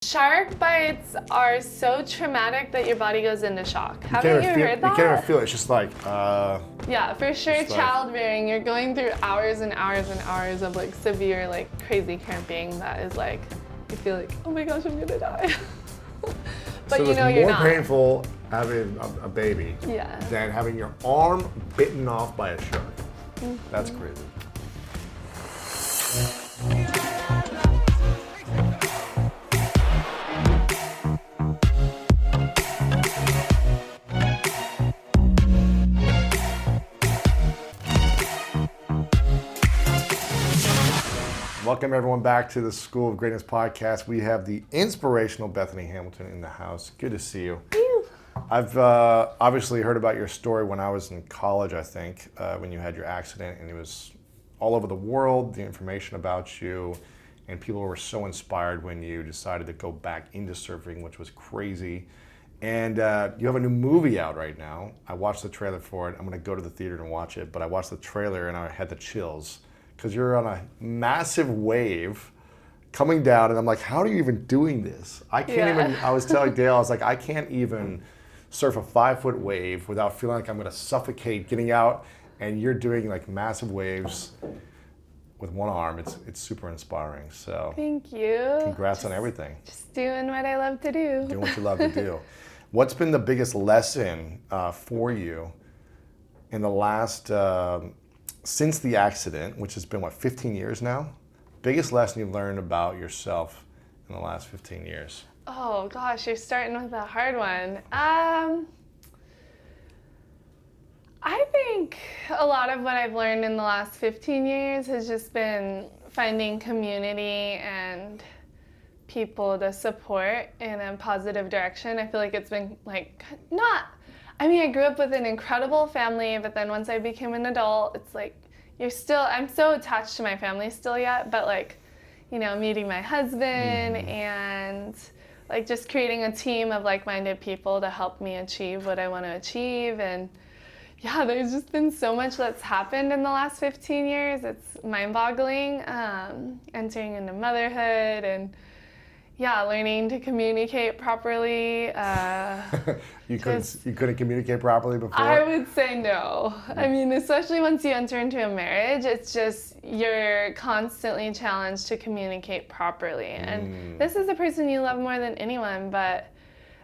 Shark bites are so traumatic that your body goes into shock. Haven't you heard that? You can't even feel it. It's just like, Yeah, for sure. Childbearing, you're going through hours and hours and hours of like severe, like crazy cramping. That is like, you feel like, oh my gosh, I'm gonna die. But so you know you're not. it's more painful having a baby than having your arm bitten off by a shark. Mm-hmm. That's crazy. Welcome everyone back to the School of Greatness podcast. We have the inspirational Bethany Hamilton in the house. Good to see you. I've obviously heard about your story when I was in college, I think, when you had your accident, and it was all over the world, the information about you, and people were so inspired when you decided to go back into surfing, which was crazy. And you have a new movie out right now. I watched the trailer for it. I'm going to go to the theater and watch it, but I watched the trailer and I had the chills. Because you're on a massive wave coming down, and I'm like, how are you even doing this? I can't even, I was telling Dale, I was like, I can't even surf a 5-foot wave without feeling like I'm gonna suffocate getting out, and you're doing like massive waves with one arm. It's super inspiring, so. Thank you. Congrats on everything. Just doing what I love to do. Doing what you love to do. What's been the biggest lesson for you in the last, since the accident, which has been, 15 years now? Biggest lesson you've learned about yourself in the last 15 years? Oh gosh, you're starting with a hard one. I think a lot of what I've learned in the last 15 years has just been finding community and people to support in a positive direction. I feel like it's been I grew up with an incredible family, but then once I became an adult, it's like, I'm so attached to my family still yet, but meeting my husband and just creating a team of like-minded people to help me achieve what I want to achieve. And yeah, there's just been so much that's happened in the last 15 years. It's mind-boggling, entering into motherhood and learning to communicate properly. You couldn't communicate properly before? I would say no. I mean, especially once you enter into a marriage, it's just you're constantly challenged to communicate properly. And this is the person you love more than anyone, but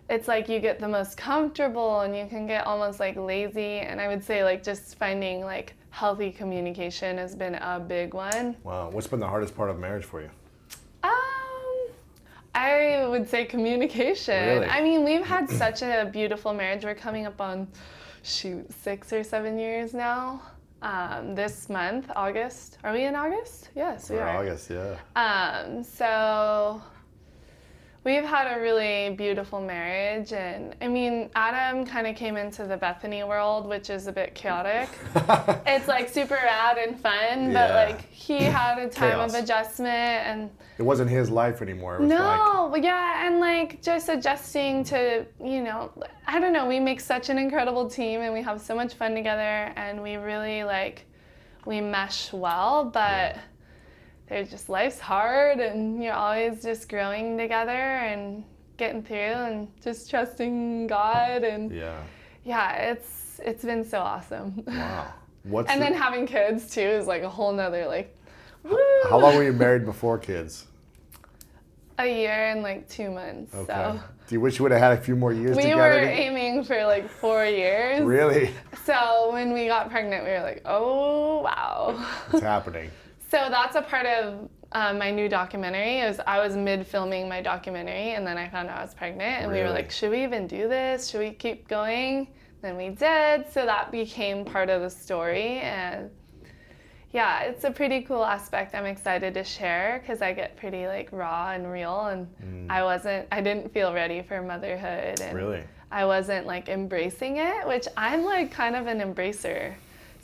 it's like you get the most comfortable and you can get almost lazy. And I would say just finding healthy communication has been a big one. Wow. What's been the hardest part of marriage for you? I would say communication. Really? I mean, we've had such a beautiful marriage. We're coming up on, 6 or 7 years now. This month, August. Are we in August? Yes, we are. August, yeah. So we've had a really beautiful marriage, and I mean, Adam kind of came into the Bethany world, which is a bit chaotic. It's super rad and fun, but he had a time of adjustment, and it wasn't his life anymore. It was and just adjusting to, I don't know, we make such an incredible team and we have so much fun together, and we really we mesh well, but there's just, life's hard and you're always just growing together and getting through and just trusting God, and it's been so awesome. Wow. Then having kids too is a whole nother woo. How long were you married before kids? A year and 2 months. Okay. So. Do you wish you would have had a few more years together? We were aiming for 4 years. Really? So when we got pregnant, we were like, oh wow. It's happening. So that's a part of my new documentary. I was mid-filming my documentary, and then I found out I was pregnant, and we were like, should we even do this? Should we keep going? Then we did, so that became part of the story. And yeah, it's a pretty cool aspect I'm excited to share, because I get pretty raw and real, and I didn't feel ready for motherhood. And really? I wasn't embracing it, which I'm kind of an embracer.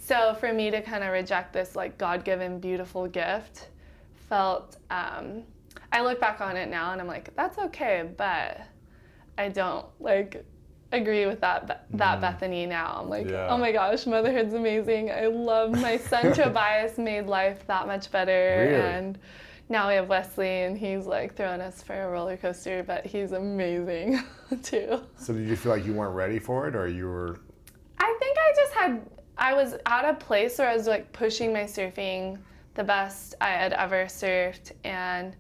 So for me to kind of reject this God-given beautiful gift felt, I look back on it now and I'm like, that's okay, but I don't agree with that Bethany now. I'm like, oh my gosh, motherhood's amazing. I love my son Tobias made life that much better. Really? And now we have Wesley, and he's like throwing us for a roller coaster, but he's amazing too. So did you feel like you weren't ready for it, or you were? I think I was at a place where I was like pushing my surfing the best I had ever surfed, and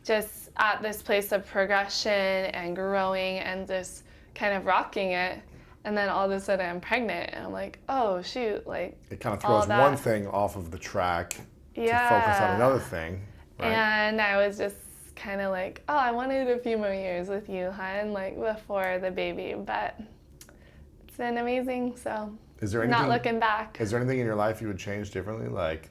just at this place of progression and growing and just kind of rocking it. And then all of a sudden I'm pregnant, and I'm like, oh shoot, like It kind of throws one thing off of the track to focus on another thing. Right? And I was just kind of like, oh, I wanted a few more years with you, hon, like before the baby, but it's been amazing, so Is there anything, not looking back. Is there anything in your life you would change differently? Like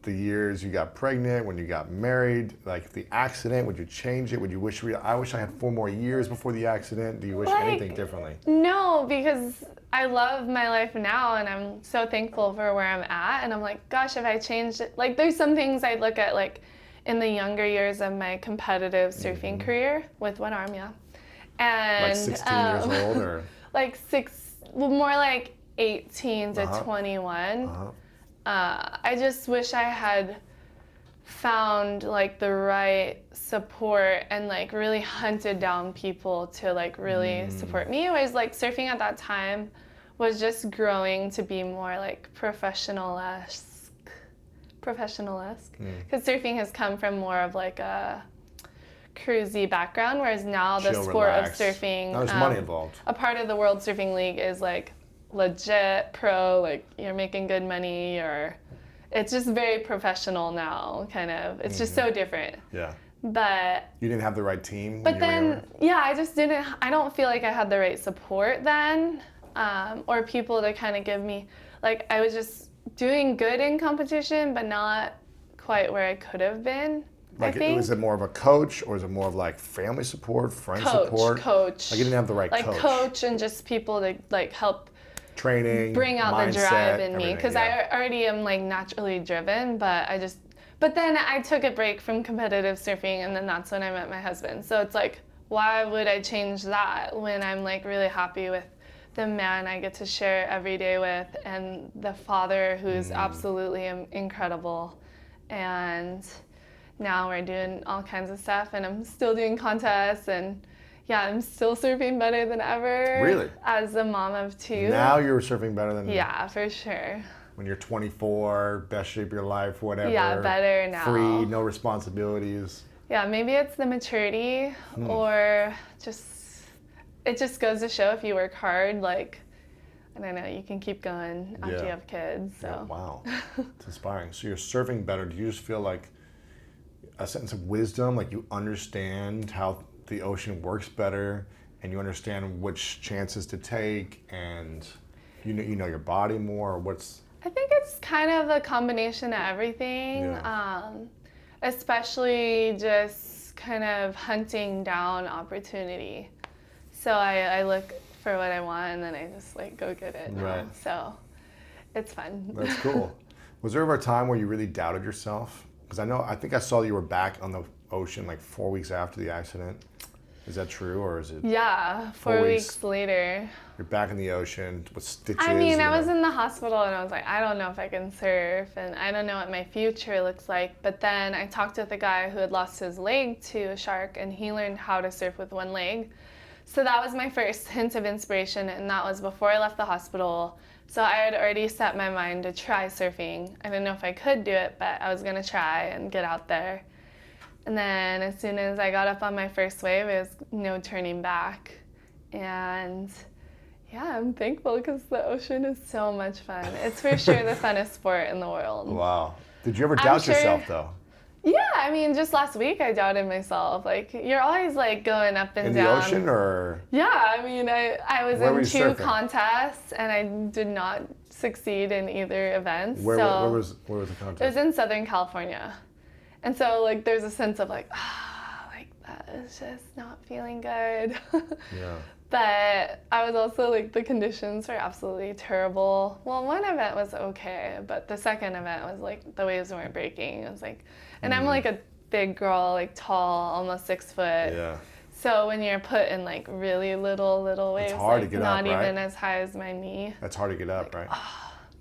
the years you got pregnant, when you got married, like the accident, would you change it? Would you wish, I wish I had 4 more years before the accident. Do you wish anything differently? No, because I love my life now, and I'm so thankful for where I'm at. And I'm like, gosh, if I changed it, like there's some things I look at like in the younger years of my competitive surfing career with one arm, yeah. And Like 16 years old, or? Like more like 18 to 21. I just wish I had found like the right support and like really hunted down people to like really support me. It was like surfing at that time was just growing to be more like professional-esque. Because surfing has come from more of like a cruisy background, whereas now the sport of surfing, now there's money involved. A part of the World Surfing League is like legit pro, like you're making good money, or it's just very professional now, kind of. It's just so different. Yeah. But you didn't have the right team. But then, yeah, I don't feel like I had the right support then, or people to kind of give me, like I was just doing good in competition, but not quite where I could have been. Like, was it more of a coach, or is it more of like family support, friend support? Coach. Like you didn't have the right coach. Like coach and just people to like help training, bring out mindset, the drive in me, because yeah. I already am like naturally driven, but then I took a break from competitive surfing, and then that's when I met my husband. So it's like, why would I change that when I'm like really happy with the man I get to share every day with, and the father who's absolutely incredible. And now we're doing all kinds of stuff, and I'm still doing contests, and yeah, I'm still surfing better than ever. Really? As a mom of 2. Now you're surfing better than... Yeah, for sure. When you're 24, best shape of your life, whatever. Yeah, better now. Free, no responsibilities. Yeah, maybe it's the maturity, or it just goes to show if you work hard, like, I don't know, you can keep going after you have kids. So. Yeah, wow, it's inspiring. So you're surfing better. Do you just feel like a sense of wisdom, like you understand how the ocean works better, and you understand which chances to take, and you know your body more, or what's... I think it's kind of a combination of everything, especially just kind of hunting down opportunity. So I look for what I want, and then I just like go get it. Right. So it's fun. That's cool. Was there ever a time where you really doubted yourself? Because I think I saw you were back on the ocean like 4 weeks after the accident. Is that true, or is it? Yeah, 4 weeks later. You're back in the ocean with stitches. I mean, I was in the hospital, and I was like, I don't know if I can surf, and I don't know what my future looks like. But then I talked with a guy who had lost his leg to a shark, and he learned how to surf with one leg. So that was my first hint of inspiration, and that was before I left the hospital. So I had already set my mind to try surfing. I didn't know if I could do it, but I was going to try and get out there. And then as soon as I got up on my first wave, it was no turning back. And yeah, I'm thankful because the ocean is so much fun. It's for sure the funnest sport in the world. Wow. Did you ever doubt yourself, though? Yeah, I mean, just last week I doubted myself. Like, you're always like going up and down. In the ocean, or? Yeah, I mean, I was in 2 contests, and I did not succeed in either event. Where was the contest? It was in Southern California. And so, like, there's a sense of like, like that is just not feeling good. Yeah. But I was also like, the conditions were absolutely terrible. Well, one event was okay, but the second event was like, the waves weren't breaking. It was like, and I'm like a big girl, like tall, almost 6 foot. Yeah. So when you're put in like really little waves, it's hard like to get not up, right? even as high as my knee. That's hard to get up, right?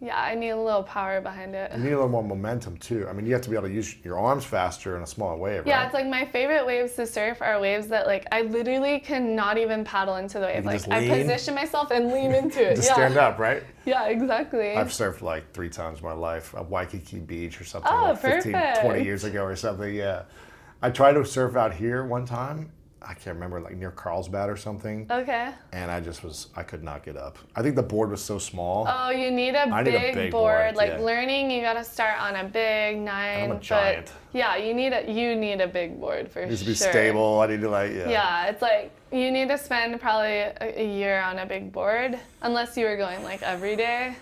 Yeah, I need a little power behind it. You need a little more momentum too. I mean, you have to be able to use your arms faster in a smaller wave, Yeah, right? it's like my favorite waves to surf are waves that like I literally cannot even paddle into the wave. can Like just I lean. position myself and lean into it. Just Yeah. stand up, right? Yeah, exactly. I've surfed like 3 times in my life at Waikiki Beach or something, Oh, like 15, 20 perfect. years ago or something, yeah. I tried to surf out here one time. I can't remember, like near Carlsbad or something. Okay. And I could not get up. I think the board was so small. Oh, you need a I need a big big board. board, Like yeah. learning, you gotta start on a big 9. I'm a giant. But yeah, you need a big board for It needs to be sure. stable. I need to like, yeah. Yeah, it's like you need to spend probably a year on a big board, unless you were going like every day,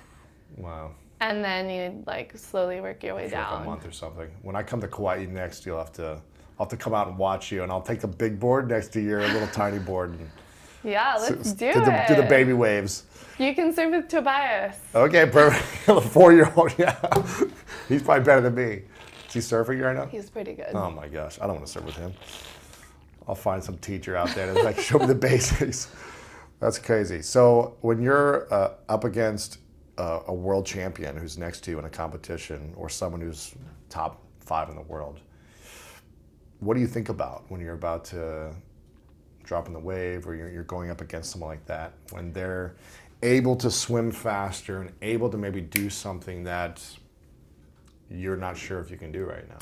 Wow. and then you'd like slowly work your way For like a down. month or something. When I come to Kauai next, I'll have to come out and watch you, and I'll take the big board next to your little tiny board. And Yeah, let's do do it. the baby waves. You can surf with Tobias. Okay, perfect. The 4-year-old, yeah. He's probably better than me. Is he surfing right now? He's pretty good. Oh my gosh, I don't want to surf with him. I'll find some teacher out there to like show me the basics. That's crazy. So when you're up against a world champion who's next to you in a competition, or someone who's top 5 in the world, what do you think about when you're about to drop in the wave, or you're going up against someone like that, when they're able to swim faster and able to maybe do something that you're not sure if you can do right now?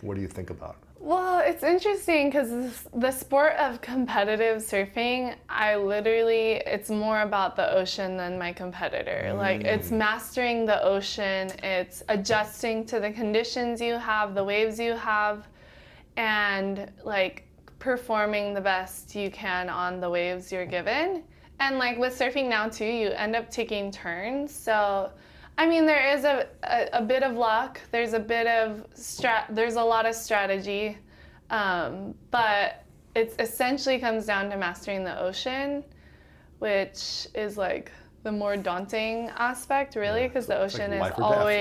What do you think about? Well, it's interesting because the sport of competitive surfing, it's more about the ocean than my competitor. Like, it's mastering the ocean, it's adjusting to the conditions you have, the waves you have, and like performing the best you can on the waves you're given. And like with surfing now too, you end up taking turns. So I mean, there is a bit of luck. There's a bit of there's a lot of strategy, but it essentially comes down to mastering the ocean, which is like the more daunting aspect, really, because the ocean like is life or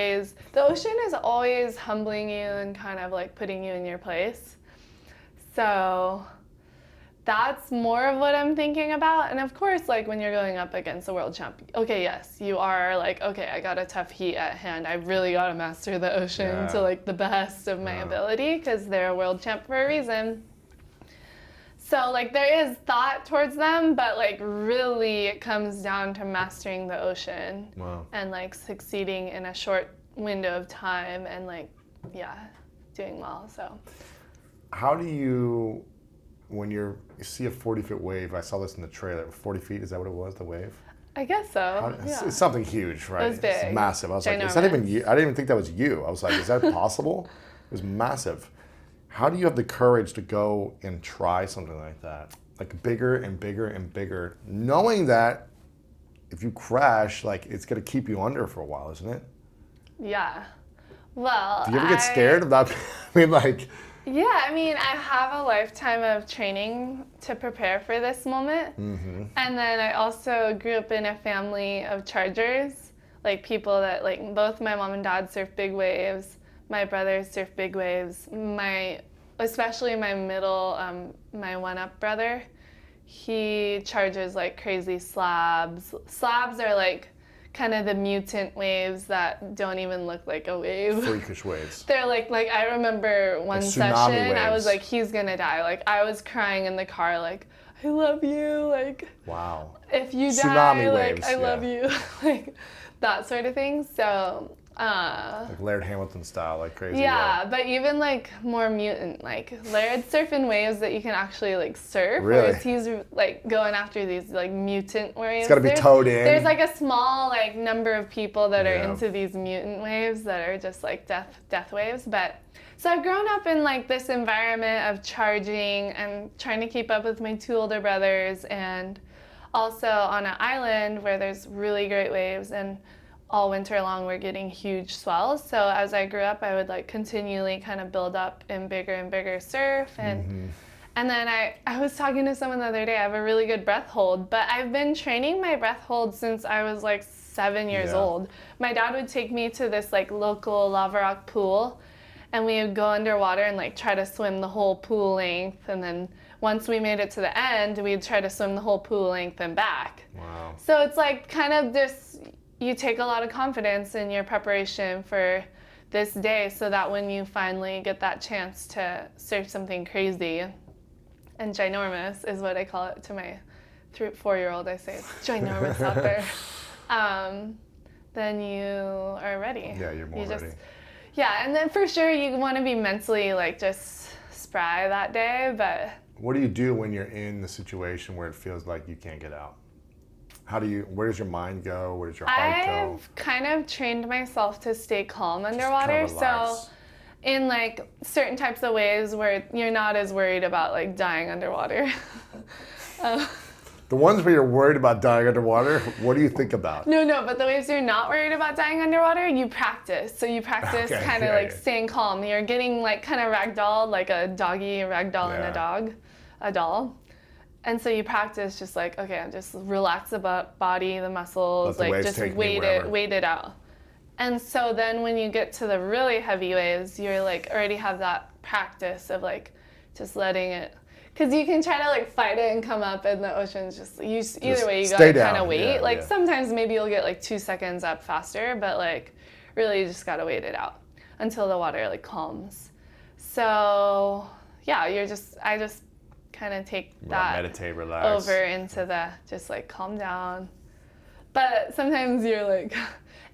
death. always humbling you and kind of like putting you in your place. So that's more of what I'm thinking about. And of course, like when you're going up against a world champion, okay, yes, you are like, okay, I got a tough heat at hand. I really got to master the ocean to like the best of my ability, because they're a world champ for a reason. So like there is thought towards them, but like really it comes down to mastering the ocean. Wow. And like succeeding in a short window of time and like, yeah, doing well, so. How do you, when you see a 40-foot wave, I saw this in the trailer, 40 feet, is that what it was, the wave? I guess so, It's something huge, right? It was big. It's massive. I was like, is that Ginormous. even you? I didn't even think that was you. I was like, is that possible? It was massive. How do you have the courage to go and try something like that? Like bigger and bigger and bigger, knowing that if you crash, like it's gonna keep you under for a while, isn't it? Yeah. Well, Do you ever get scared of that? I mean, like. Yeah, I mean, I have a lifetime of training to prepare for this moment. Mm-hmm. And then I also grew up in a family of chargers, like people that, like, both my mom and dad surf big waves. My brothers surf big waves. Especially my middle, my one-up brother, he charges like crazy slabs. Slabs are like kind of the mutant waves that don't even look like a wave. Freakish waves. They're like I remember one Like session, tsunami I was waves. like, he's gonna die. Like I was crying in the car, like, I love you. Like, Wow. if you Tsunami die, like waves, I love yeah. you. Like that sort of thing. So. Like Laird Hamilton style, like crazy. Yeah, but even like more mutant, like Laird surfing waves that you can actually like surf. Really? Whereas he's like going after these like mutant waves. It's gotta be towed in. There's like a small like number of people that are Yeah. into these mutant waves that are just like death waves. But so I've grown up in like this environment of charging and trying to keep up with my 2 older brothers, and also on an island where there's really great waves, and all winter long we're getting huge swells. So as I grew up, I would like continually kind of build up in bigger and bigger surf. And and then I was talking to someone the other day, I have a really good breath hold, but I've been training my breath hold since I was like 7 years old. My dad would take me to this like local lava rock pool, and we would go underwater and like try to swim the whole pool length. And then once we made it to the end, we'd try to swim the whole pool length and back. Wow. So it's like kind of this, you take a lot of confidence in your preparation for this day so that when you finally get that chance to surf something crazy and ginormous is what I call it to my 4-year-old. I say it's ginormous out there. Then you are ready. Yeah, you're more ready. Yeah, and then for sure you want to be mentally like just spry that day, but what do you do when you're in the situation where it feels like you can't get out? Where does your mind go? Where does your heart go? I've kind of trained myself to stay calm underwater. So in like certain types of ways where you're not as worried about like dying underwater. The ones where you're worried about dying underwater, what do you think about? No, but the ways you're not worried about dying underwater, you practice. So you practice kind of staying calm. You're getting like kind of ragdolled, like a doggy ragdolling a doll. And so you practice just like, okay, I'm just relax the body, the muscles, like just wait it out. And so then when you get to the really heavy waves, you're like already have that practice of like just letting it, because you can try to like fight it and come up and the ocean's either way you gotta kind of wait. Sometimes maybe you'll get like 2 seconds up faster, but like really you just gotta wait it out until the water like calms. So yeah, I just kind of take that meditate, relax over into the just like calm down. But sometimes you're like,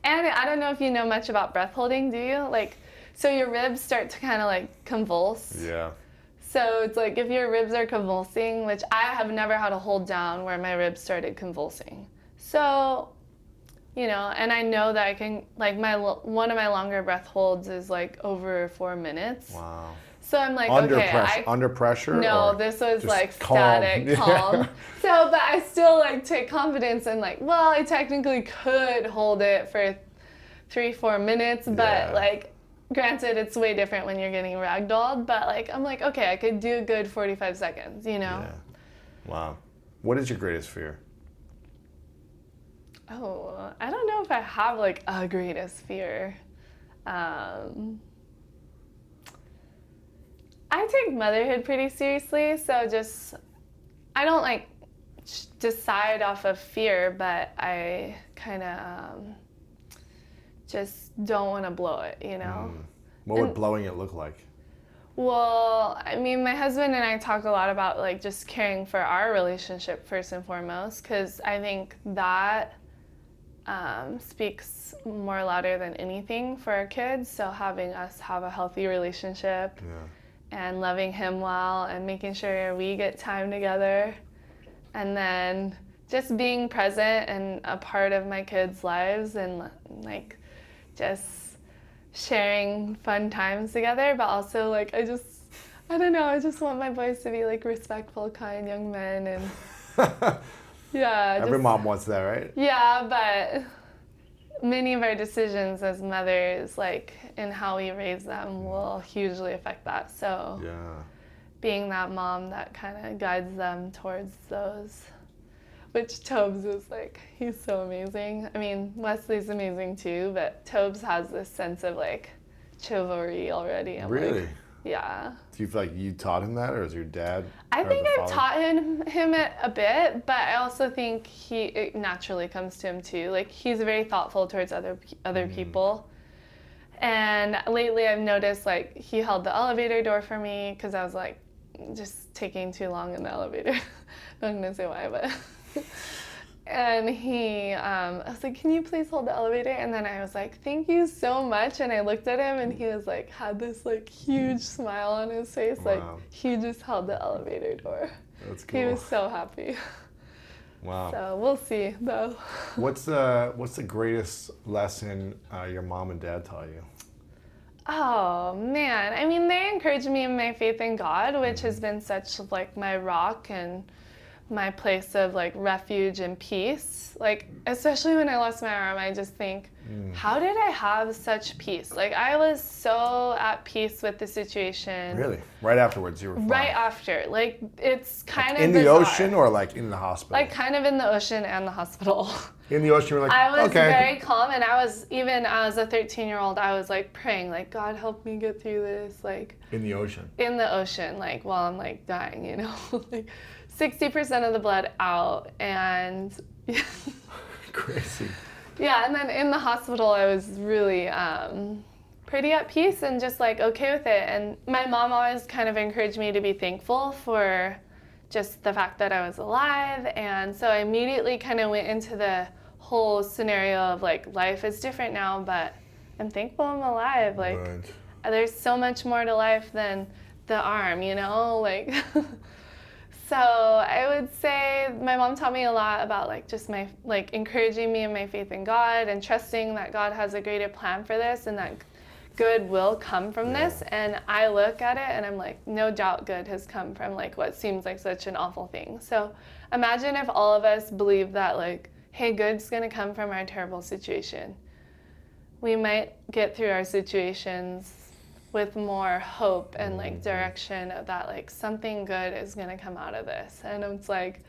and I don't know if you know much about breath holding, do you? Like, so your ribs start to kind of like convulse. Yeah. So it's like if your ribs are convulsing, which I have never had a hold down where my ribs started convulsing. So, and I know that I can, like one of my longer breath holds is like over 4 minutes. Wow. So I'm like, under pressure? No, this was like static, calm. So, but I still like take confidence in like, well, I technically could hold it for 3-4 minutes, but like, granted, it's way different when you're getting ragdolled, but like, I'm like, okay, I could do a good 45 seconds, Yeah. Wow. What is your greatest fear? Oh, I don't know if I have like a greatest fear. I take motherhood pretty seriously, so I don't like decide off of fear, but I kind of just don't want to blow it, What would blowing it look like? Well, I mean, my husband and I talk a lot about like just caring for our relationship first and foremost, because I think that speaks more louder than anything for our kids. So having us have a healthy relationship. And loving him well and making sure we get time together. And then just being present and a part of my kids' lives and like just sharing fun times together. But also like I don't know, I just want my boys to be like respectful, kind young men and Every mom wants that, right? Yeah, but many of our decisions as mothers, like in how we raise them, will hugely affect that. So being that mom that kind of guides them towards those, which Tobes is like, he's so amazing. I mean, Wesley's amazing too, but Tobes has this sense of like chivalry already. Really? Like, yeah. Do you feel like you taught him that, or is your dad? I think I've taught him it a bit, but I also think it naturally comes to him too. Like he's very thoughtful towards other people. And lately I've noticed like he held the elevator door for me because I was like just taking too long in the elevator. Not gonna say why, but and I was like, can you please hold the elevator? And then I was like, thank you so much. And I looked at him and he was like, had this like huge smile on his face. Wow. Like he just held the elevator door. That's cool. He was so happy. Wow. So we'll see though. What's the greatest lesson your mom and dad taught you? Oh man, I mean, they encouraged me in my faith in God, which has been such like my rock and my place of like refuge and peace. Like especially when I lost my arm, I just think, how did I have such peace? Like I was so at peace with the situation. Really? Right afterwards, you were fine? Right after. Like it's kind like of in bizarre. the ocean or like in the hospital? Like kind of in the ocean and the hospital. In the ocean, you were like, I was okay. very calm, and I was, even as a 13-year-old, I was like praying, like, God help me get through this, like. In the ocean? In the ocean, like while I'm like dying, like 60% of the blood out, and crazy. Yeah, and then in the hospital, I was really pretty at peace and just like okay with it. And my mom always kind of encouraged me to be thankful for just the fact that I was alive. And so I immediately kind of went into the whole scenario of like life is different now, but I'm thankful I'm alive. Like there's so much more to life than the arm, you know, like. So I would say my mom taught me a lot about like just my like encouraging me in my faith in God and trusting that God has a greater plan for this and that good will come from this. And I look at it and I'm like, no doubt good has come from like what seems like such an awful thing. So imagine if all of us believe that like, hey, good's gonna come from our terrible situation. We might get through our situations with more hope and like direction of that like something good is going to come out of this. And it's like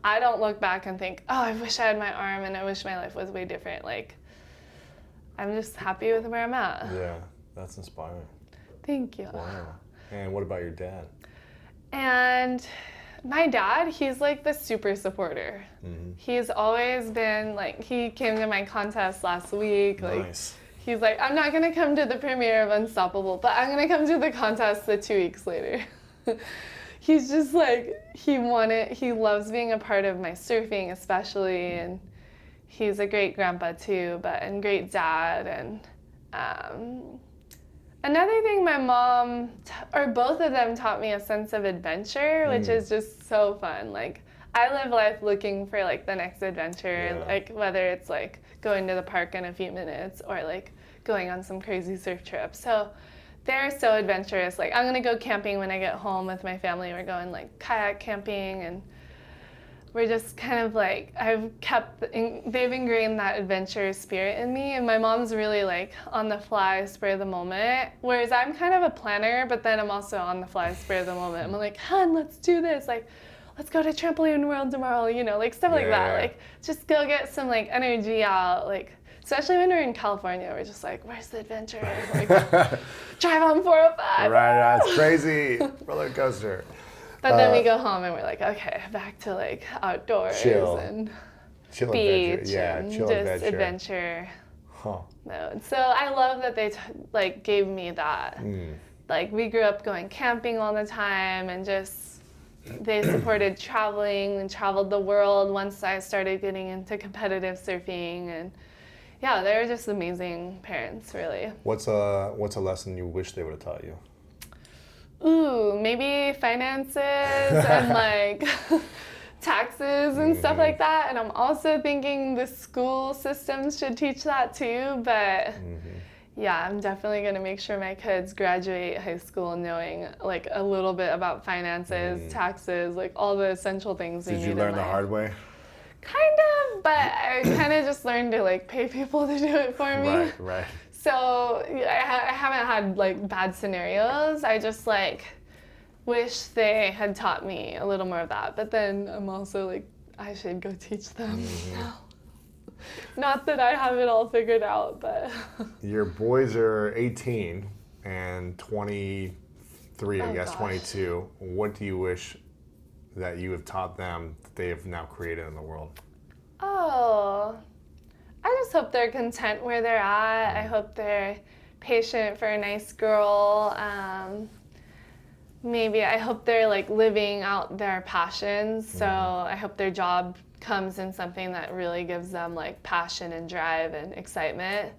I don't look back and think, oh, I wish I had my arm and I wish my life was way different. Like I'm just happy with where I'm at. Yeah, that's inspiring. Thank you. Wow. And what about your dad? And my dad, he's like the super supporter. He's always been like, he came to my contest last week. Like, nice. He's like, I'm not going to come to the premiere of Unstoppable, but I'm going to come to the contest the 2 weeks later. He's just like, he loves being a part of my surfing especially, and he's a great grandpa too, and great dad. And another thing my mom, or both of them taught me a sense of adventure, which is just so fun. Like, I live life looking for like the next adventure, like whether it's like going to the park in a few minutes or like going on some crazy surf trip. So they're so adventurous. Like I'm gonna go camping when I get home with my family. We're going like kayak camping, and we're just kind of like, they've ingrained that adventure spirit in me. And my mom's really like on the fly, spur of the moment. Whereas I'm kind of a planner, but then I'm also on the fly, spur of the moment. I'm like, hun, let's do this. Like, let's go to Trampoline World tomorrow, you know, like stuff like that. Like just go get some like energy out. Like, especially when we're in California, we're just like, where's the adventure? Like, drive on 405. Right, it's crazy. Roller coaster. But then we go home and we're like, okay, back to like outdoors and chill beach adventure. Yeah, and chill just adventure Huh. mode. So I love that they like gave me that. Like we grew up going camping all the time, and just they supported traveling and traveled the world once I started getting into competitive surfing. And yeah, they were just amazing parents, really. What's a lesson you wish they would have taught you? Ooh, maybe finances and like taxes and stuff like that. And I'm also thinking the school systems should teach that too. But yeah, I'm definitely going to make sure my kids graduate high school knowing like a little bit about finances, taxes, like all the essential things we need in life. Did you learn the hard way? Kind of, but I kind of just learned to like pay people to do it for me. Right. So I haven't had like bad scenarios. I just like wish they had taught me a little more of that. But then I'm also like, I should go teach them. Not that I have it all figured out, but. Your boys are 18 and 23, I guess, 22. What do you wish that you have taught them that they have now created in the world? Oh, I just hope they're content where they're at. I hope they're patient for a nice girl. Maybe I hope they're like living out their passions. So I hope their job comes in something that really gives them like passion and drive and excitement.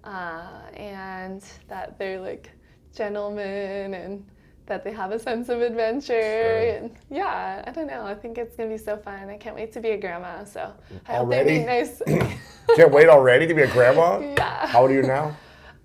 And that they're like gentlemen and that they have a sense of adventure. And yeah, I don't know. I think it's going to be so fun. I can't wait to be a grandma. So I hope they be nice. Can't wait already to be a grandma? Yeah. How old are you now?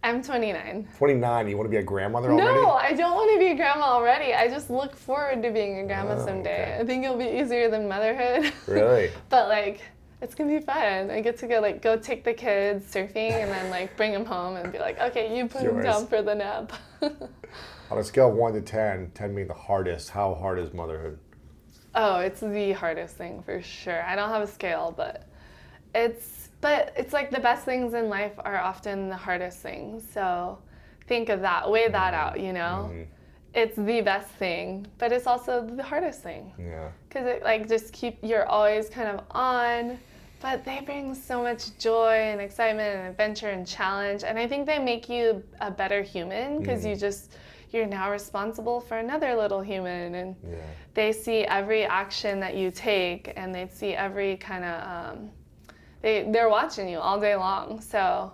I'm 29. 29. You want to be a grandmother already? No, I don't want to be a grandma already. I just look forward to being a grandma someday. Okay. I think it'll be easier than motherhood. Really? But like, it's gonna be fun. I get to go take the kids surfing and then like bring them home and be like, okay, you put them down for the nap. On a scale of 1 to 10, 10 being the hardest, how hard is motherhood? Oh, it's the hardest thing for sure. I don't have a scale, but it's like the best things in life are often the hardest things. So think of that, weigh that out, you know? It's the best thing, but it's also the hardest thing. Yeah. Because it like you're always kind of on, but they bring so much joy and excitement and adventure and challenge. And I think they make you a better human because you're now responsible for another little human. And they see every action that you take, and they see every kind of, they're watching you all day long. So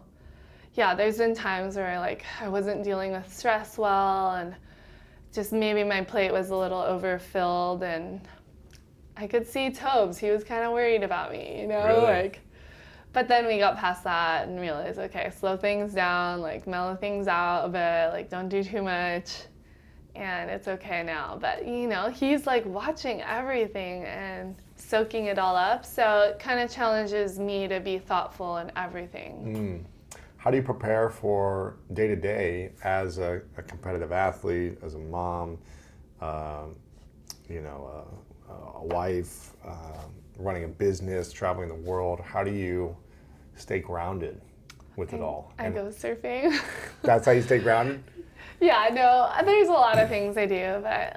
yeah, there's been times where I wasn't dealing with stress well, and just maybe my plate was a little overfilled, and I could see Tobes. He was kind of worried about me, Really? But then we got past that and realized, okay, slow things down, mellow things out a bit, don't do too much, and it's okay now. But, he's watching everything and soaking it all up, so it kind of challenges me to be thoughtful in everything. How do you prepare for day-to-day as a competitive athlete, as a mom, a wife, running a business, traveling the world? How do you stay grounded with it all? I go surfing. That's how you stay grounded? Yeah, no, there's a lot of things I do, but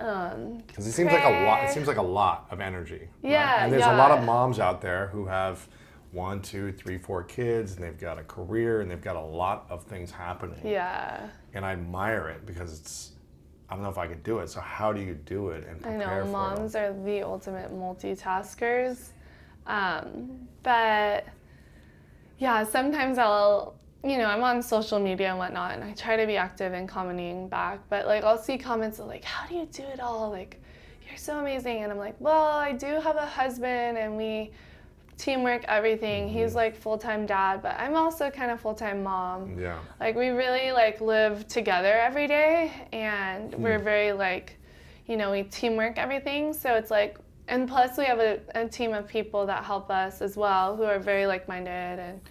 because it seems like a lot. It seems like a lot of energy. Yeah, right? And there's a lot of moms out there who have 1, 2, 3, 4 kids, and they've got a career, and they've got a lot of things happening. Yeah. And I admire it because I don't know if I could do it. So how do you do it and prepare for it? I know, moms are the ultimate multitaskers. But yeah, sometimes I'm on social media and whatnot, and I try to be active in commenting back, but I'll see comments of how do you do it all? You're so amazing. And I'm like, well, I do have a husband, and we teamwork everything. He's full-time dad, but I'm also kind of full-time mom. Yeah. We really live together every day, and we're very we teamwork everything. So it's and plus we have a team of people that help us as well, who are very like-minded and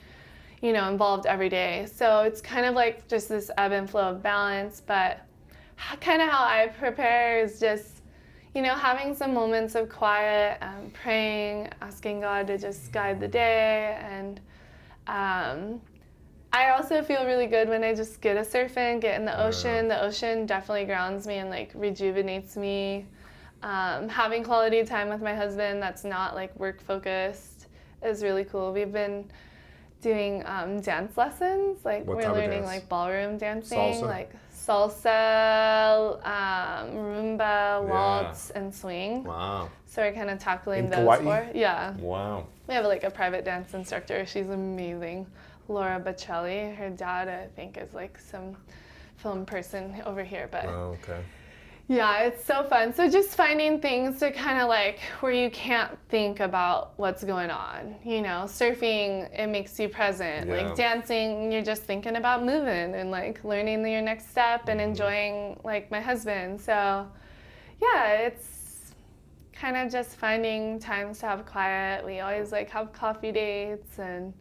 involved every day. So it's kind of just this ebb and flow of balance. But kind of how I prepare is just having some moments of quiet, praying, asking God to just guide the day. And I also feel really good when I just get a surf in, get in the ocean. The ocean definitely grounds me and rejuvenates me. Having quality time with my husband that's not work focused is really cool. We've been doing dance lessons. We're learning ballroom dancing, salsa, rumba, waltz, and swing. Wow. So we're kind of tackling in those Kauai? 4. Yeah. Wow. We have a private dance instructor. She's amazing. Laura Bocelli. Her dad, I think, is some film person over here. But oh, okay. yeah, it's so fun. So just finding things to kind of where you can't think about what's going on. Surfing, it makes you present. Yeah. Dancing, you're just thinking about moving and learning your next step and enjoying my husband. So yeah, it's kind of just finding times to have quiet. We always have coffee dates, and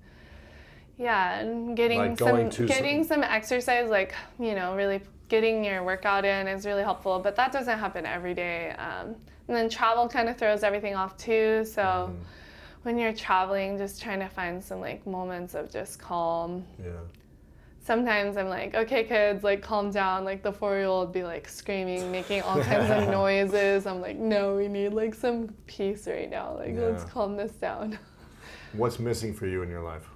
yeah, and getting some exercise, really getting your workout in is really helpful, but that doesn't happen every day. And then travel kind of throws everything off too. So when you're traveling, just trying to find some moments of just calm. Yeah. Sometimes I'm okay, kids, calm down. The 4-year-old be screaming, making all kinds of noises. I'm no, we need some peace right now. Let's calm this down. What's missing for you in your life?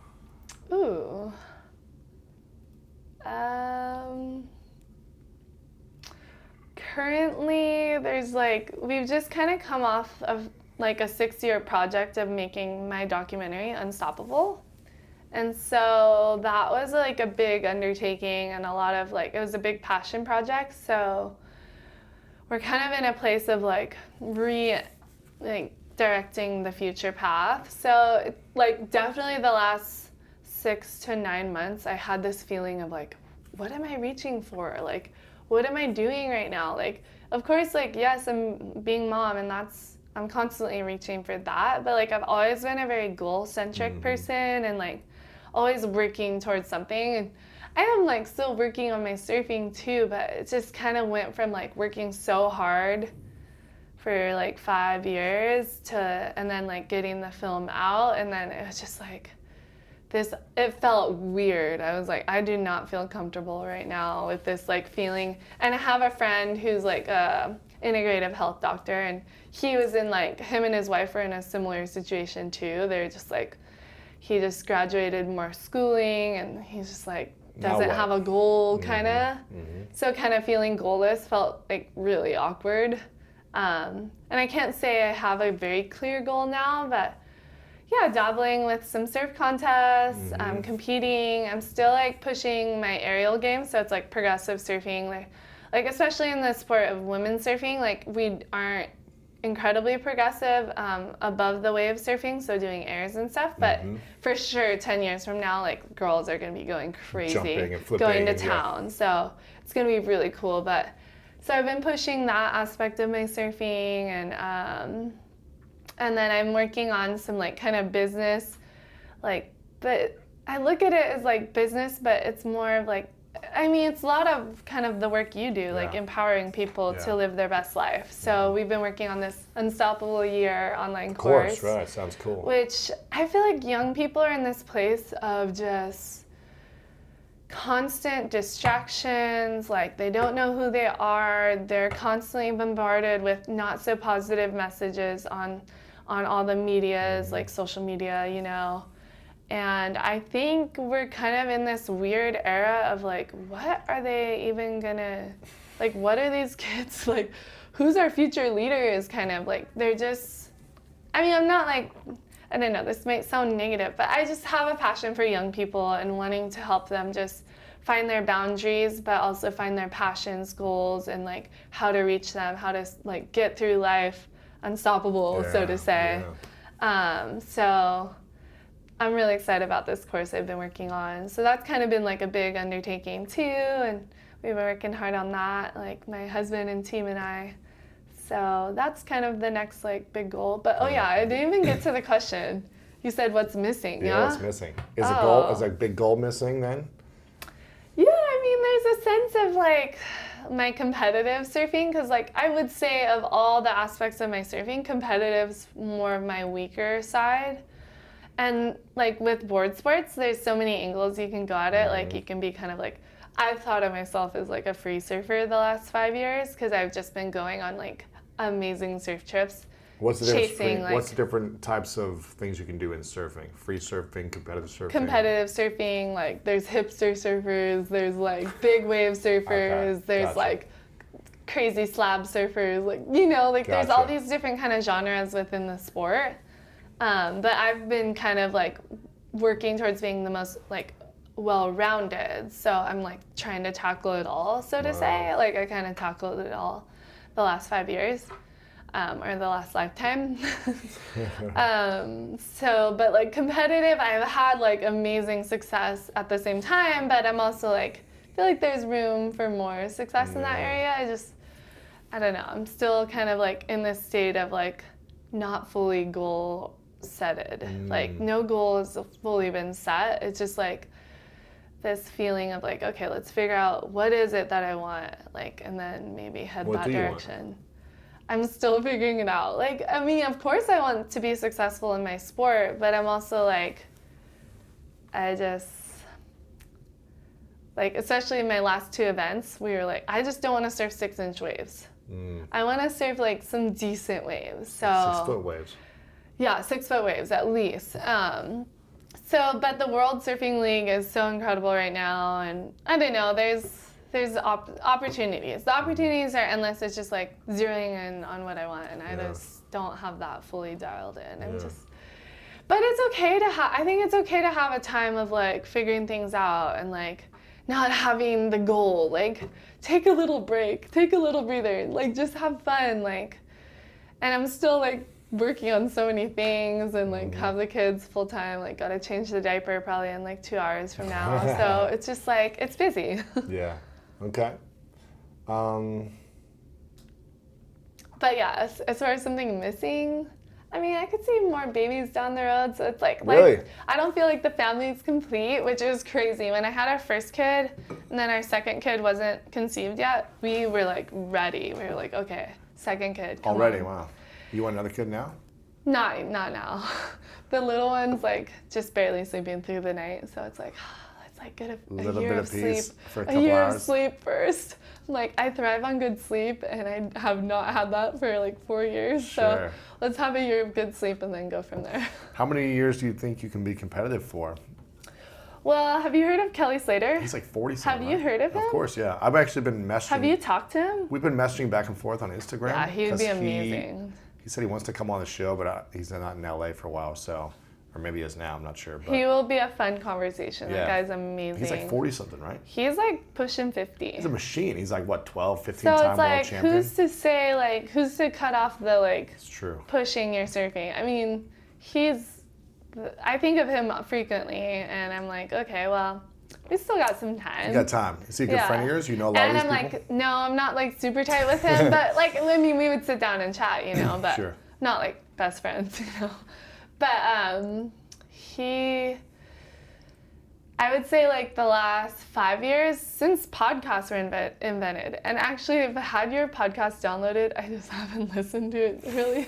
Ooh. Currently, there's we've just kind of come off of a 6-year project of making my documentary Unstoppable. And so that was a big undertaking, and a lot of it was a big passion project. So we're kind of in a place of directing the future path. So definitely the last 6 to 9 months, I had this feeling of what am I reaching for? What am I doing right now? Of course, yes, I'm being mom, and I'm constantly reaching for that. But I've always been a very goal-centric person, and always working towards something. And I am still working on my surfing too, but it just kind of went from working so hard for 5 years and then getting the film out, and then it was just it felt weird. I was I do not feel comfortable right now with this feeling. And I have a friend who's a integrative health doctor, and he was in him and his wife were in a similar situation too. They're just he just graduated more schooling, and he's just like, Now doesn't what? have a goal, kind of. So kind of feeling goalless felt like really awkward. And I can't say I have a very clear goal now, but yeah, dabbling with some surf contests, competing. I'm still like pushing my aerial game, so it's like progressive surfing. Like especially in the sport of women's surfing, like we aren't incredibly progressive above the wave surfing, so doing airs and stuff. But for sure, 10 years from now, like girls are going to be going crazy, Jumping and flipping going to and, town. So it's going to be really cool. But so I've been pushing that aspect of my surfing, and then I'm working on some like kind of business, like, but I look at it as like business, but it's more of like, I mean, it's a lot of kind of the work you do, like empowering people to live their best life. So we've been working on this Unstoppable Year online course. Of course, right, sounds cool. Which I feel like young people are in this place of just constant distractions, like they don't know who they are, they're constantly bombarded with not so positive messages on all the medias, like social media, you know. And I think we're kind of in this weird era of like, what are they even gonna, like, what are these kids, like, who's our future leaders, kind of, like, they're just, I mean, I'm not like, I don't know, this might sound negative, but I just have a passion for young people and wanting to help them just find their boundaries, but also find their passions, goals, and like how to reach them, how to like get through life unstoppable, so to say. So I'm really excited about this course I've been working on. So that's kind of been like a big undertaking too, and we've been working hard on that, like my husband and team and I. So that's kind of the next like big goal. But oh yeah, I didn't even get to the question. You said what's missing, yeah? What's missing? Is a big goal missing then? Yeah, I mean, there's a sense of like my competitive surfing, because like I would say of all the aspects of my surfing, competitive's more of my weaker side. And like with board sports, there's so many angles you can go at it. Like you can be kind of like, I've thought of myself as like a free surfer the last 5 years, because I've just been going on like amazing surf trips. What's the different types of things you can do in surfing? Free surfing, competitive surfing? Competitive surfing, like there's hipster surfers, there's like big wave surfers, there's like crazy slab surfers, like, you know, like there's all these different kind of genres within the sport. But I've been kind of like working towards being the most like well-rounded. So I'm like trying to tackle it all, so to say. Like I kind of tackled it all the last 5 years. Or the last lifetime. But like competitive, I've had like amazing success at the same time, but I'm also like, feel like there's room for more success in that area. I don't know, I'm still kind of like in this state of like not fully goal setted. Like no goal has fully been set. It's just like this feeling of like, okay, let's figure out what is it that I want, like, and then maybe head that direction. I'm still figuring it out. Like, I mean, of course I want to be successful in my sport, but I'm also like, I just, like, especially in my last 2 events, we were like, I just don't want to surf 6-inch waves. I want to surf like some decent waves. So 6-foot waves. Yeah, 6-foot waves at least. But the World Surfing League is so incredible right now, and I don't know, there's opportunities. The opportunities are endless. It's just like zeroing in on what I want, and I just don't have that fully dialed in. But it's okay to I think it's okay to have a time of like figuring things out and like not having the goal. Like take a little break, take a little breather, like just have fun. Like, and I'm still like working on so many things and like have the kids full time, like gotta change the diaper probably in like 2 hours from now. So it's just like, it's busy. Yeah. Okay. But yeah, as far as something missing, I mean, I could see more babies down the road. So it's like, really? I don't feel like the family's complete, which is crazy. When I had our first kid and then our second kid wasn't conceived yet, we were like ready. We were like, okay, second kid. Already, wow. You want another kid now? Not now. The little one's like just barely sleeping through the night. So it's like, let's like, get A a little year bit of of peace sleep. for a A couple year hours. of sleep first. I'm like, I thrive on good sleep, and I have not had that for like 4 years. So Sure. let's have a year of good sleep and then go from there. How many years do you think you can be competitive for? Well, have you heard of Kelly Slater? He's like 40 something. Have you heard of him? Of course, yeah. I've actually been messaging. Have you talked to him? We've been messaging back and forth on Instagram. Yeah, he would be 'cause amazing. He said he wants to come on the show, but he's not in LA for a while, so, or maybe he is now, I'm not sure. But He will be a fun conversation. Yeah. That guy's amazing. he's like 40 something, right? He's like pushing 50. He's a machine. He's like, what, 12, 15 So time it's world like, champion? who's to say, like, who's to cut off the, like, It's true. pushing your surfing? I mean, I think of him frequently, and I'm like, okay, well, we still got some time. You got time. Is he a good friend of yours? You know a lot and of these I'm people? like, no, I'm not like super tight with him, but like, I mean, we would sit down and chat, you know, but Sure. not like best friends, you know. But I would say like the last 5 years since podcasts were invented, and actually I've had your podcast downloaded, I just haven't listened to it really.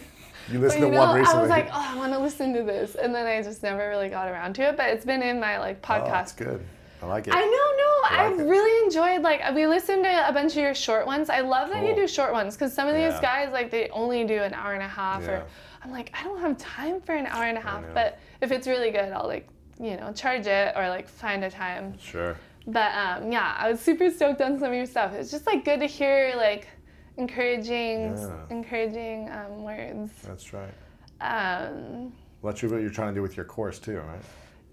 You listened But, to one recently. I was like, oh, I want to listen to this, and then I just never really got around to it, but it's been in my like podcast. Oh, that's good. I like it. I know, I like I've it. really enjoyed, like, we listened to a bunch of your short ones. I love that you Cool. do short ones, because some of these Yeah. guys, like, they only do an hour and a half, Yeah. or I'm like, I don't have time for an hour and a half, know. but if it's really good, I'll, like, you know, charge it, or, like, find a time. Sure. But, yeah, I was super stoked on some of your stuff. It's just, like, good to hear, like, encouraging words. That's right. Um, Well, that's what you're trying to do with your course too, right?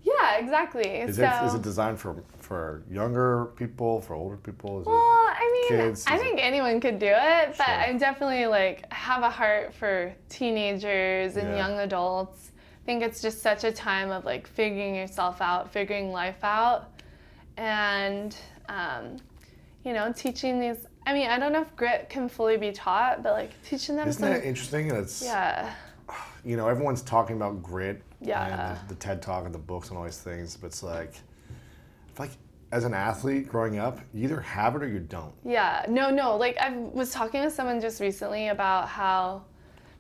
yeah, exactly. Is it designed for younger people, for older people? Is Well, I mean, kids? I think anyone could do it, but Sure. I definitely like have a heart for teenagers and Yeah. young adults. I think it's just such a time of like figuring yourself out, figuring life out, and you know, teaching these. I mean, I don't know if grit can fully be taught, but like teaching them Isn't some. that interesting? It's Yeah. you know, everyone's talking about grit Yeah. and the TED Talk and the books and all these things, but it's like, I feel like as an athlete growing up, you either have it or you don't. Yeah, no. Like I was talking to someone just recently about how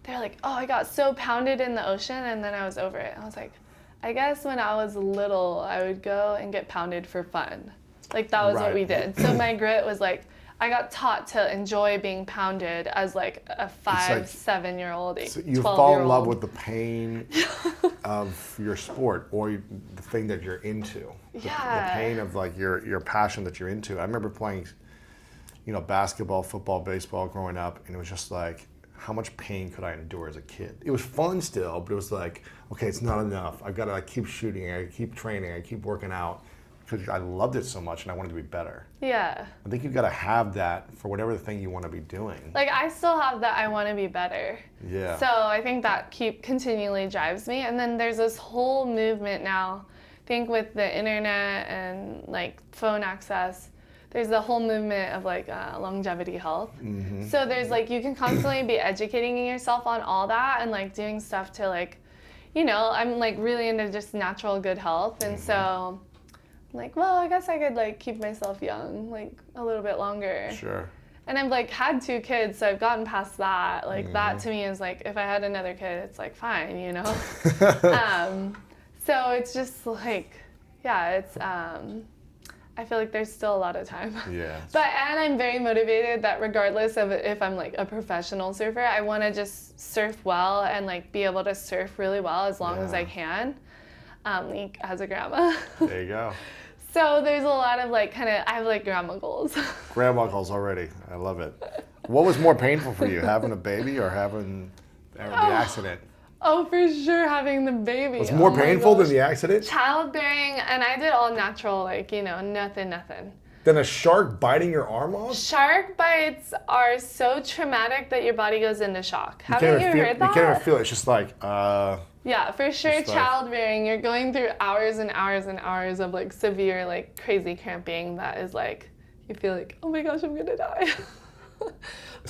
they're like, oh, I got so pounded in the ocean and then I was over it. I was like, I guess when I was little, I would go and get pounded for fun. Like that was what Right. we did. So my grit was like, I got taught to enjoy being pounded as like a 7-year-old, So you 12-year-old. fall in love with the pain of your sport or the thing that you're into. The Yeah. pain of like your passion that you're into. I remember playing, you know, basketball, football, baseball growing up, and it was just like, how much pain could I endure as a kid? It was fun still, but it was like, okay, it's not enough. I've got to like keep shooting, I keep training, I keep working out because I loved it so much and I wanted to be better. Yeah. I think you've got to have that for whatever the thing you want to be doing. Like I still have that I want to be better. Yeah. So I think that continually drives me. And then there's this whole movement now, I think with the internet and like phone access, there's the whole movement of like longevity health. Mm-hmm. So there's like, you can constantly be educating yourself on all that and like doing stuff to like, you know, I'm like really into just natural good health. And so I'm like, well, I guess I could like keep myself young like a little bit longer. Sure. And I've like had 2 kids, so I've gotten past that. Like that to me is like, if I had another kid, it's like fine, you know? So it's just like, yeah, it's, I feel like there's still a lot of time. Yeah. And I'm very motivated that regardless of if I'm like a professional surfer, I want to just surf well and like be able to surf really well as long as I can, like as a grandma. There you go. So there's a lot of like I have like grandma goals. Grandma calls already. I love it. What was more painful for you, having a baby or having the accident? Oh, for sure, having the baby. Was it more Oh my painful than gosh. the accident? Childbearing, and I did all natural, like, you know, nothing. Than a shark biting your arm off? Shark bites are so traumatic that your body goes into shock. Haven't you heard that? You can't even feel it. It's just like, Yeah, for sure, Just like- childbearing, you're going through hours and hours and hours of like severe, like crazy cramping that is like, you feel like, oh my gosh, I'm gonna die. But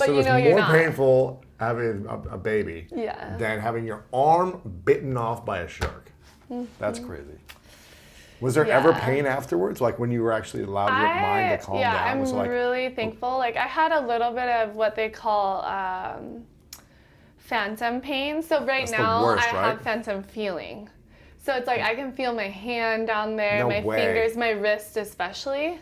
so you it's know you're more not. painful having a baby Yeah. than having your arm bitten off by a shark. That's crazy. Was there ever Yeah. pain afterwards? Like when you were actually allowed your mind to calm down? I'm Was it like, really thankful. Like I had a little bit of what they call phantom pain. So right That's the now worst, I right? have phantom feeling. So it's like I can feel my hand down there, No my way. fingers, my wrist especially.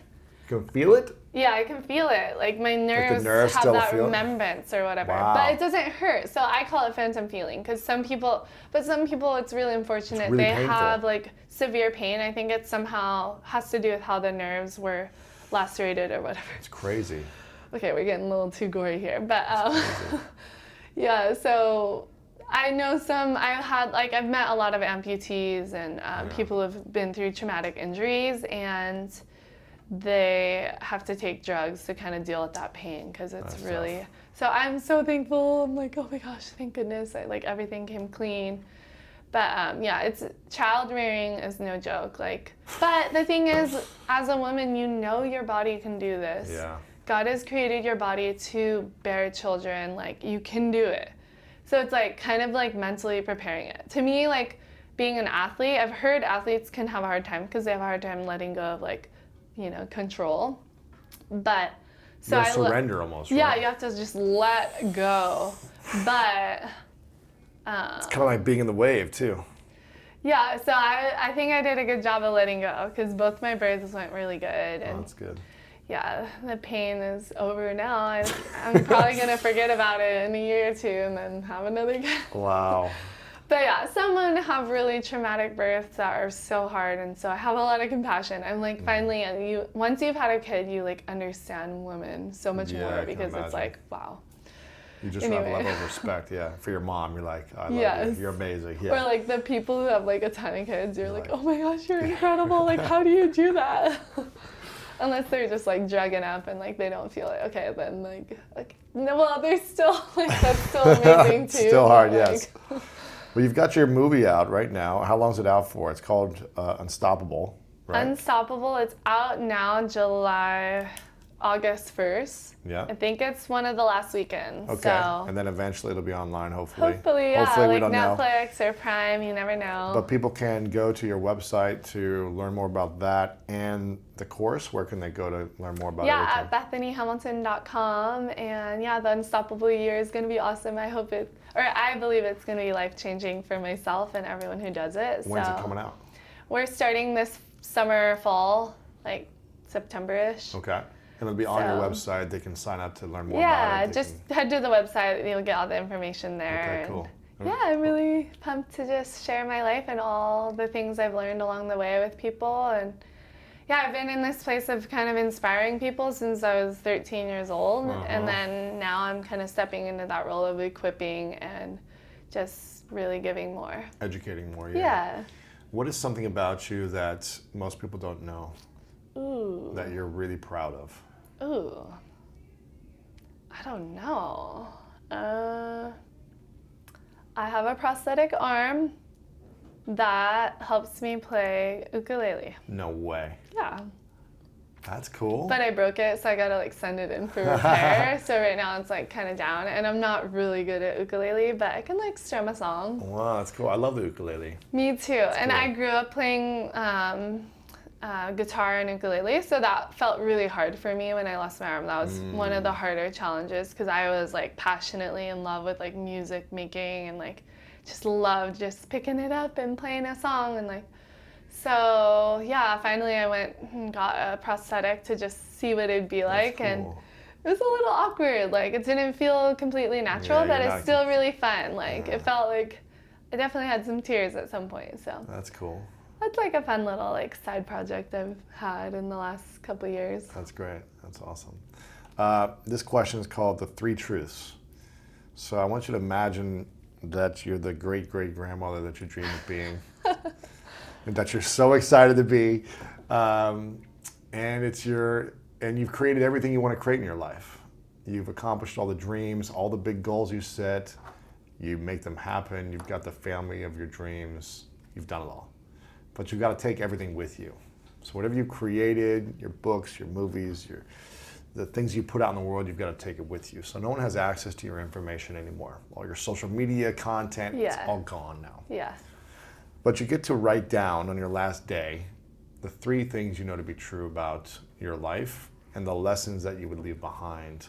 You can feel it? Yeah, I can feel it. Like my nerves nerves have still that feel it? remembrance or whatever. Wow. But it doesn't hurt. So I call it phantom feeling because some people it's really unfortunate. It's really they painful. have like severe pain. I think it somehow has to do with how the nerves were lacerated or whatever. It's crazy. Okay, we're getting a little too gory here. But yeah, so I know I've met a lot of amputees and people who've been through traumatic injuries, and they have to take drugs to kind of deal with that pain because it's That's really tough. so I'm so thankful. I'm like, oh my gosh, thank goodness everything came clean. But yeah, it's child rearing is no joke. But the thing is, as a woman, you know your body can do this. Yeah. God has created your body to bear children. Like, you can do it. So it's kind of mentally preparing it. To me, being an athlete, I've heard athletes can have a hard time because they have a hard time letting go of control. But so You gotta surrender almost, right? Yeah, you have to just let go. But It's kind of like being in the wave too. yeah, so I think I did a good job of letting go because both my births went really good. Oh, And that's good. yeah, the pain is over now. I'm probably going to forget about it in a year or two and then have another kid. Wow. But yeah, some women have really traumatic births that are so hard, and so I have a lot of compassion. I'm finally, once you've had a kid, you understand women so much Yeah, I more can because it's imagine. wow. You just have a Anyway. level of respect, yeah. For your mom, you're like, I love you. Yes. You're amazing. Yeah. Or the people who have a ton of kids, you're like, Right. oh my gosh, you're incredible. How do you do that? Unless they're just drugging up and they don't feel it. Okay, then no, well, they're still that's still amazing too. Still hard, but, yes. Well, you've got your movie out right now. How long is it out for? It's called Unstoppable, right? Unstoppable. It's out now, August 1st. Yeah. I think it's one of the last weekends. Okay. So And then eventually it'll be online, hopefully. hopefully, yeah, Hopefully, we don't know. Netflix or Prime, you never know. But people can go to your website to learn more about that and the course. Where can they go to learn more about yeah, everything? at BethanyHamilton.com. And yeah, the Unstoppable year is going to be awesome. I believe it's going to be life-changing for myself and everyone who does it. When's so it coming out? We're starting this summer, fall, September-ish. Okay. And it'll be on your So- website. They can sign up to learn more Yeah, about it. They just head to the website. You'll get all the information there. Okay, and cool. Yeah, I'm really pumped to just share my life and all the things I've learned along the way with people. And yeah, I've been in this place of kind of inspiring people since I was 13 years old. Uh-huh. And then now I'm kind of stepping into that role of equipping and just really giving more. Educating more, Yeah. What is something about you that most people don't know Ooh. that you're really proud of? Ooh. I don't know. I have a prosthetic arm that helps me play ukulele. No way. Yeah. That's cool. But I broke it, so I gotta send it in for repair. So right now it's kind of down, and I'm not really good at ukulele, but I can strum a song. Wow, that's cool. I love the ukulele. Me too. And cool. I grew up playing guitar and ukulele, so that felt really hard for me when I lost my arm. That was one of the harder challenges because I was passionately in love with music making and just loved just picking it up and playing a song and so yeah, finally I went and got a prosthetic to just see what it'd be like. That's And cool. it was a little awkward. It didn't feel completely natural, Yeah, but you're it's not- still really fun. It felt I definitely had some tears at some point. So That's cool. that's a fun little side project I've had in the last couple years. That's great. That's awesome. This question is called the 3 truths. So I want you to imagine that you're the great-great-grandmother that you dream of being. And that you're so excited to be. And you've created everything you want to create in your life. You've accomplished all the dreams, all the big goals you set. You make them happen. You've got the family of your dreams. You've done it all. But you've got to take everything with you. So whatever you created, your books, your movies, the things you put out in the world, you've got to take it with you. So no one has access to your information anymore. All your social media content, it's Yeah. all gone now. Yeah. But you get to write down on your last day the 3 things you know to be true about your life and the lessons that you would leave behind.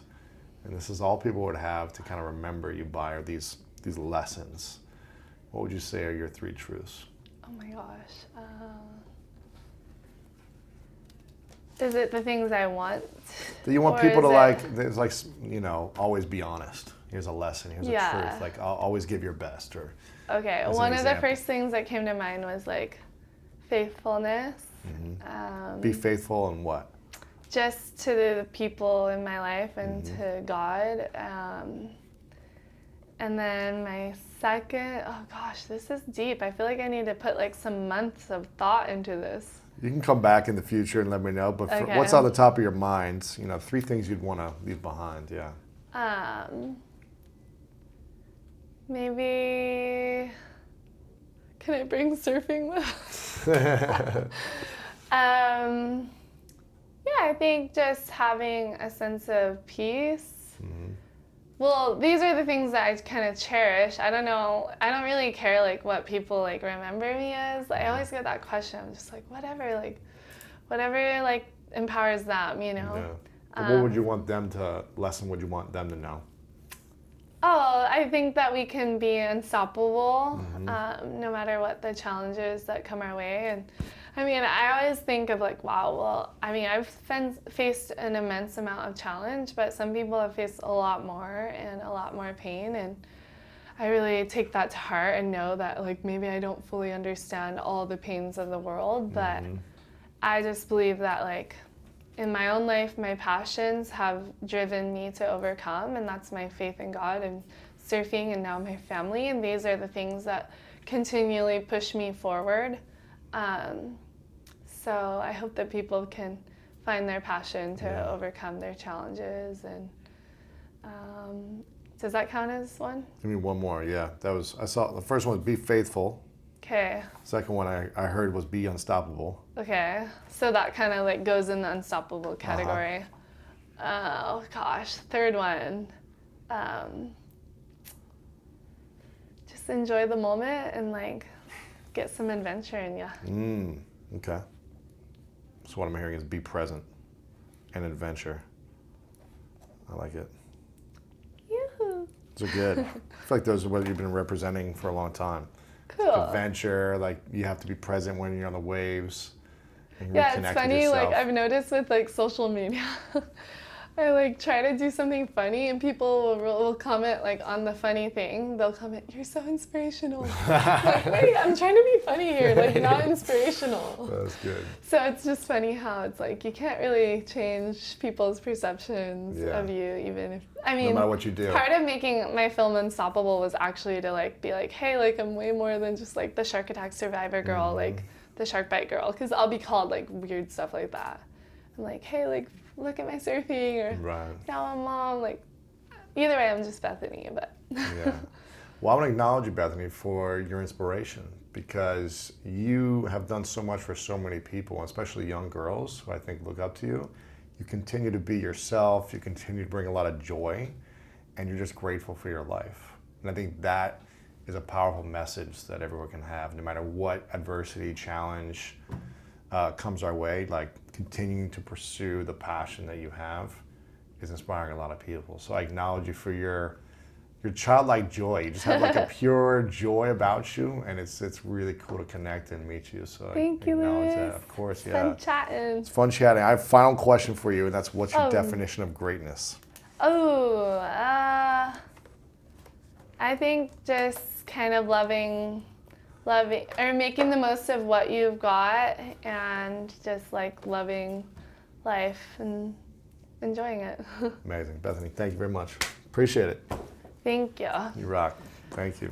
And this is all people would have to kind of remember you by are these lessons. What would you say are your 3 truths? Oh my gosh. Is it the things I want? Do you want Or people to is always be honest? Here's a lesson. Here's a Yeah. truth. Like, always give your best. Or Okay, as an one of the example. first things that came to mind was like faithfulness. Be faithful in what? Just to the people in my life and to God. And then my second, oh gosh, this is deep. I feel like I need to put like some months of thought into this. You can come back in the future and let me know. But Okay. what's on the top of your minds? 3 things you'd want to leave behind. Yeah. Maybe, can I bring surfing with? Yeah, I think just having a sense of peace. Well, these are the things that I kind of cherish. I don't know. I don't really care like what people like remember me as. I always get that question. I'm just like, whatever like empowers them, Yeah. But what would you want them to lesson? Would you want them to know? Oh, I think that we can be unstoppable, no matter what the challenges that come our way. And I mean, I always think of like, wow, well, I mean, I've faced an immense amount of challenge, but some people have faced a lot more and a lot more pain. And I really take that to heart and know that like maybe I don't fully understand all the pains of the world, but I just believe that like in my own life, my passions have driven me to overcome, and that's my faith in God and surfing and now my family. And these are the things that continually push me forward. So I hope that people can find their passion to overcome their challenges. And does that count as one? Give me one more. Yeah, I saw the first one was be faithful. Okay. Second one I heard was be unstoppable. Okay. So that kind of like goes in the unstoppable category. Oh gosh. Third one. Just enjoy the moment and like get some adventure in ya. Okay. So what I'm hearing is be present and adventure. I like it. Yoo-hoo. Those are good. I feel like those are what you've been representing for a long time. Cool. Adventure, like you have to be present when you're on the waves. And Yeah, reconnect it's with funny, yourself. like I've noticed with like social media, I like try to do something funny and people will comment like on the funny thing, they'll comment, "You're so inspirational." I'm like, wait, I'm trying to be funny here, like not inspirational. That's good. So it's just funny how it's like you can't really change people's perceptions of you, even if, I mean, no matter what you do. Part of making my film Unstoppable was actually to like be like, hey, like I'm way more than just like the shark attack survivor girl, like the shark bite girl, because I'll be called like weird stuff like that. I'm like, hey, like look at my surfing, or now I'm mom. Like either way, I'm just Bethany. But yeah. Well, I want to acknowledge you, Bethany, for your inspiration, because you have done so much for so many people, especially young girls who I think look up to you. You continue to be yourself. You continue to bring a lot of joy, and you're just grateful for your life. And I think that is a powerful message that everyone can have, no matter what adversity, challenge comes our way. Like continuing to pursue the passion that you have is inspiring a lot of people. So I acknowledge you for your childlike joy. You just have like a pure joy about you, and it's really cool to connect and meet you. So thank you, acknowledge Lewis. that. Of course, yeah. Fun chatting. It's fun chatting. I have a final question for you, and that's what's your definition of greatness? Oh, I think just kind of loving or making the most of what you've got and just like loving life and enjoying it. Amazing. Bethany, thank you very much. Appreciate it. Thank you. You rock. Thank you.